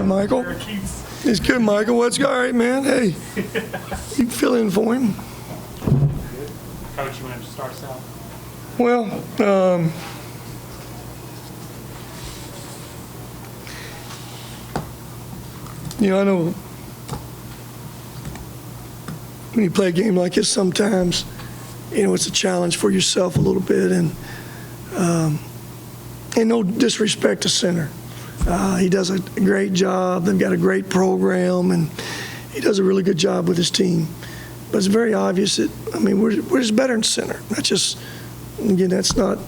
good, Michael. It's good, Michael. What's all right, man? Hey, you can fill in for him. Coach, you want to start us out? Well, I know when you play a game like this, sometimes, it's a challenge for yourself a little bit, and no disrespect to center. He does a great job. They've got a great program, and he does a really good job with his team. But it's very obvious that, we're just better in center. That's not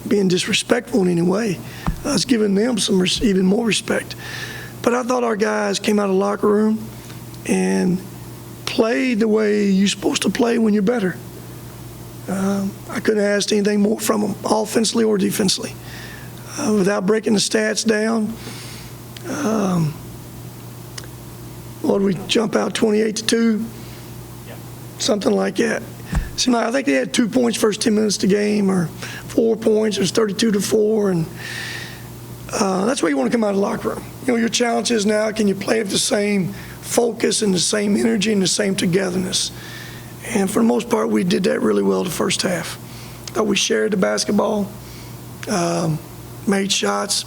being disrespectful in any way. It's giving them some even more respect. But I thought our guys came out of the locker room and played the way you're supposed to play when you're better. I couldn't have asked anything more from them, offensively or defensively. Without breaking the stats down, what did we jump out 28-2? Yeah. Something like that. I think they had 2 points first 10 minutes of the game, or 4 points. It was 32-4, and that's where you want to come out of the locker room. Your challenge is now, can you play with the same focus and the same energy and the same togetherness? And for the most part, we did that really well the first half. We shared the basketball, made shots,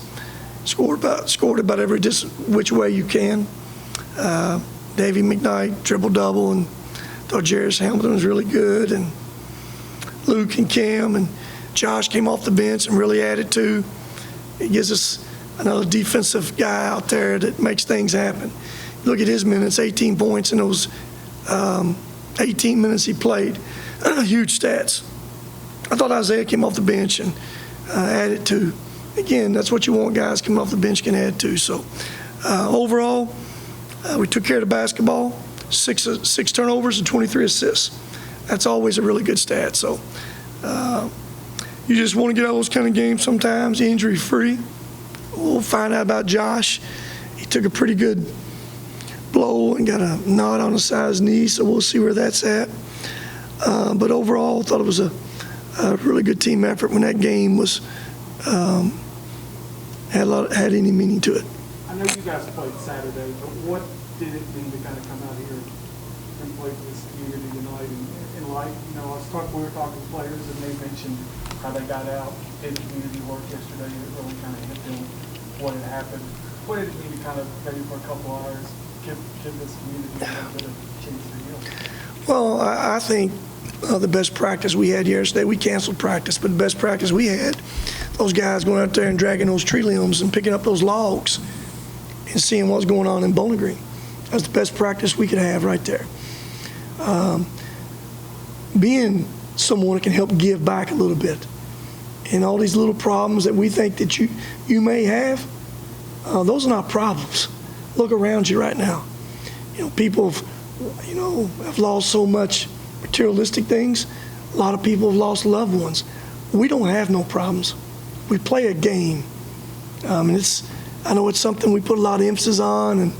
scored about every which way you can. Davey McKnight, triple-double, and thought Jarris Hamilton was really good, and Luke and Cam and Josh came off the bench and really added to. It gives us another defensive guy out there that makes things happen. Look at his minutes, 18 points in those 18 minutes he played. Huge stats. I thought Isaiah came off the bench and added to. Again, that's what you want, guys coming off the bench can add to. So overall, we took care of the basketball, six turnovers and 23 assists. That's always a really good stat. So you just want to get out of those kind of games sometimes, injury-free. We'll find out about Josh. He took a pretty good blow and got a knot on the side of his knee, so we'll see where that's at. But overall, I thought it was a really good team effort when that game was had any meaning to it. I know you guys played Saturday, but what did it mean to kind of come out here and play for this community tonight? And like, we were talking to players, and they mentioned how they got out, did community work yesterday, and it really kind of hit them what had happened. What did it mean to kind of, maybe for a couple hours, give this community a little bit of chance to heal? Well, I think the best practice we had yesterday, we canceled practice, but the best practice we had, those guys going out there and dragging those tree limbs and picking up those logs and seeing what's going on in Bowling Green. That's the best practice we could have right there. Being someone that can help give back a little bit, and all these little problems that we think that you may have, those are not problems. Look around you right now. People have lost so much materialistic things. A lot of people have lost loved ones. We don't have no problems. We play a game. I know it's something we put a lot of emphasis on, and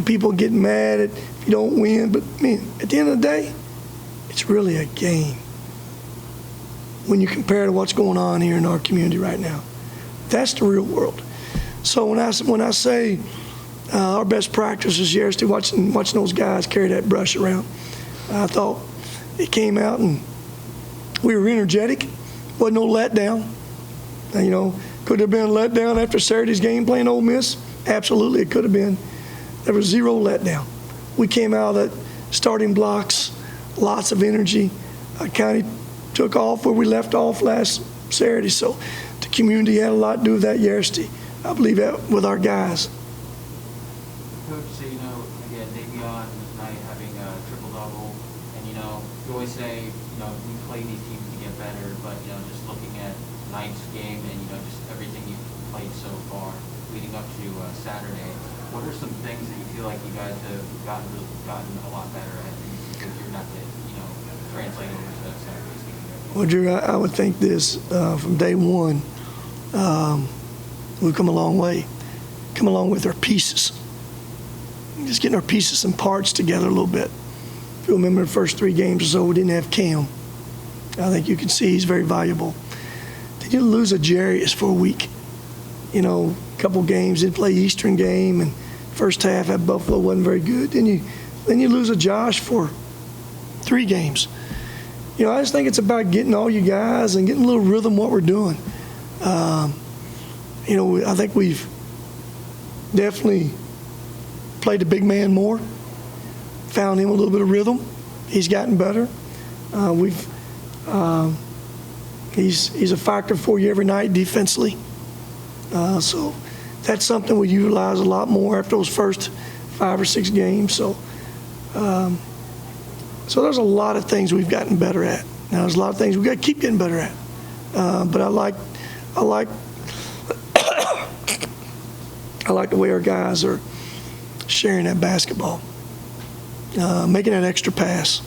people get mad if you don't win. But at the end of the day, it's really a game. When you compare to what's going on here in our community right now, that's the real world. So when I say our best practice is yesterday, watching those guys carry that brush around, I thought it came out and we were energetic. Wasn't no letdown. Could there have been a letdown after Saturday's game playing Ole Miss? Absolutely, it could have been. There was zero letdown. We came out of the starting blocks, lots of energy. I kind of took off where we left off last Saturday. So the community had a lot to do with that yesterday. I believe that with our guys. Coach, so again, Davion tonight having a triple-double, and you always say, we play these teams to get better, but just looking at tonight's game and just everything you've played so far leading up to Saturday, what are some things that you feel like you guys have gotten a lot better at, and you're not to translate over to Saturday's game? Well, Drew, I would think this from day one. We've come a long way. Come along with our pieces. Just getting our pieces and parts together a little bit. If you remember the first 3 games or so, we didn't have Cam. I think you can see he's very valuable. Then you lose a Jarius for a week. couple games, didn't play Eastern game, and first half at Buffalo wasn't very good. Then you lose a Josh for 3 games. You know, I just think it's about getting all you guys and getting a little rhythm what we're doing. You know, I think we've definitely played the big man more, found him a little bit of rhythm. He's gotten better. He's a factor for you every night defensively. So that's something we utilize a lot more after those first 5 or 6 games. So there's a lot of things we've gotten better at. Now there's a lot of things we've got to keep getting better at. But I like the way our guys are sharing that basketball, making that extra pass.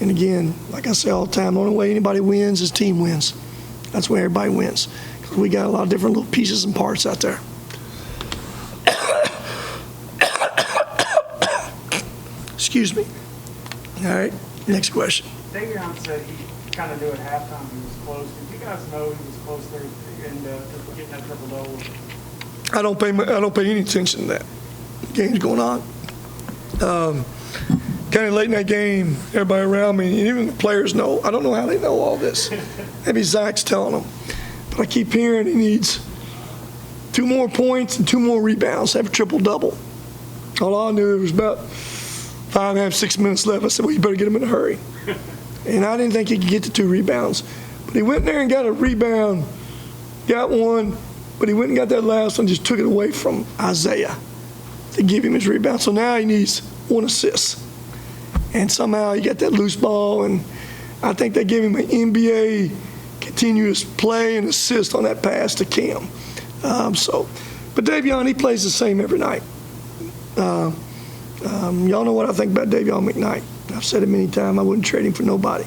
And again, like I say all the time, the only way anybody wins is team wins. That's where everybody wins. Because we got a lot of different little pieces and parts out there. Excuse me. All right, next question. Davion said he kind of knew at halftime he was close. Did you guys know he was close there and getting that triple-double? I don't pay any attention to that. The game's going on. Kind of late in that game, everybody around me, and even the players know. I don't know how they know all this. Maybe Zach's telling them. But I keep hearing he needs 2 more points and 2 more rebounds to have a triple-double. All I knew, there was about 5.5, 6 minutes left. I said, well, you better get him in a hurry. And I didn't think he could get to 2 rebounds. But he went there and got a rebound, got one, but he went and got that last one, just took it away from Isaiah to give him his rebound. So now he needs 1 assist. And somehow he got that loose ball, and I think they gave him an NBA continuous play and assist on that pass to Cam. But Davion, he plays the same every night. Y'all know what I think about Davion McKnight. I've said it many times. I wouldn't trade him for nobody.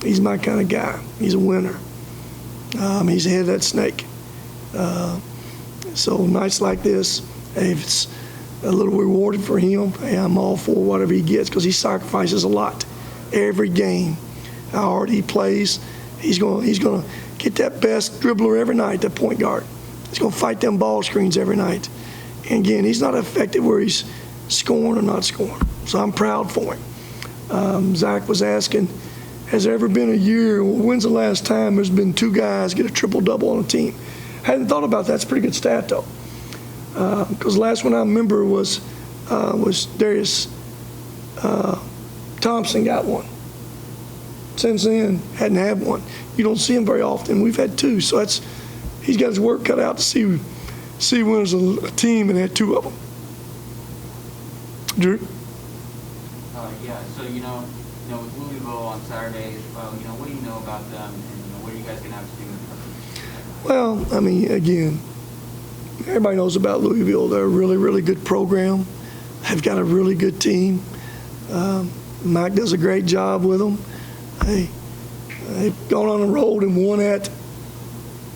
He's my kind of guy. He's a winner. He's the head of that snake. So nights like this, hey, if it's a little rewarded for him, hey, I'm all for whatever he gets because he sacrifices a lot. Every game, how hard he plays, he's gonna get that best dribbler every night, that point guard. He's gonna fight them ball screens every night. And again, he's not effective where he's scoring or not scoring. So I'm proud for him. Zach was asking, has there ever been a year, when's the last time there's been 2 guys get a triple-double on a team? Hadn't thought about that. It's a pretty good stat, though. Because the last one I remember was Darius Thompson got one. Since then, hadn't had one. You don't see him very often. We've had 2, so he's got his work cut out to see when there's a team and had 2 of them. Drew? Yeah, so, with Louisville on Saturday, what do you know about them, and what are you guys going to have to do in front of them? Well, I mean, again, everybody knows about Louisville. They're a really, really good program. They've got a really good team. Mike does a great job with them. They've gone on the road and won at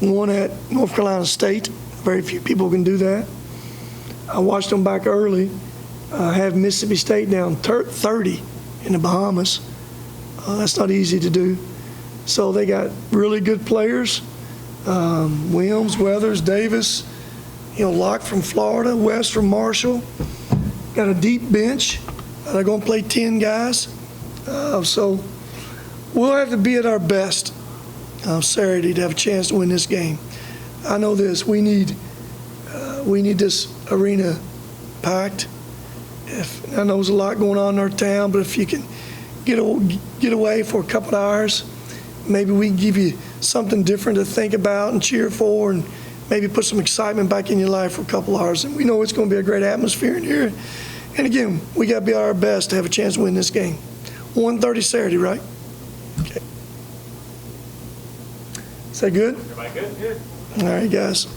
North Carolina State. Very few people can do that. I watched them back early. Have Mississippi State down 30 in the Bahamas. That's not easy to do. So they got really good players. Williams, Weathers, Davis, Locke from Florida, West from Marshall. Got a deep bench. They're going to play 10 guys. So we'll have to be at our best Saturday to have a chance to win this game. I know this. We need this arena packed. I know there's a lot going on in our town, but if you can get away for a couple of hours, maybe we can give you something different to think about and cheer for, and maybe put some excitement back in your life for a couple of hours. And we know it's going to be a great atmosphere in here. And again, we got to be at our best to have a chance to win this game. 1:30 Saturday, right? Okay. Is that good? Everybody good? Good. All right, guys.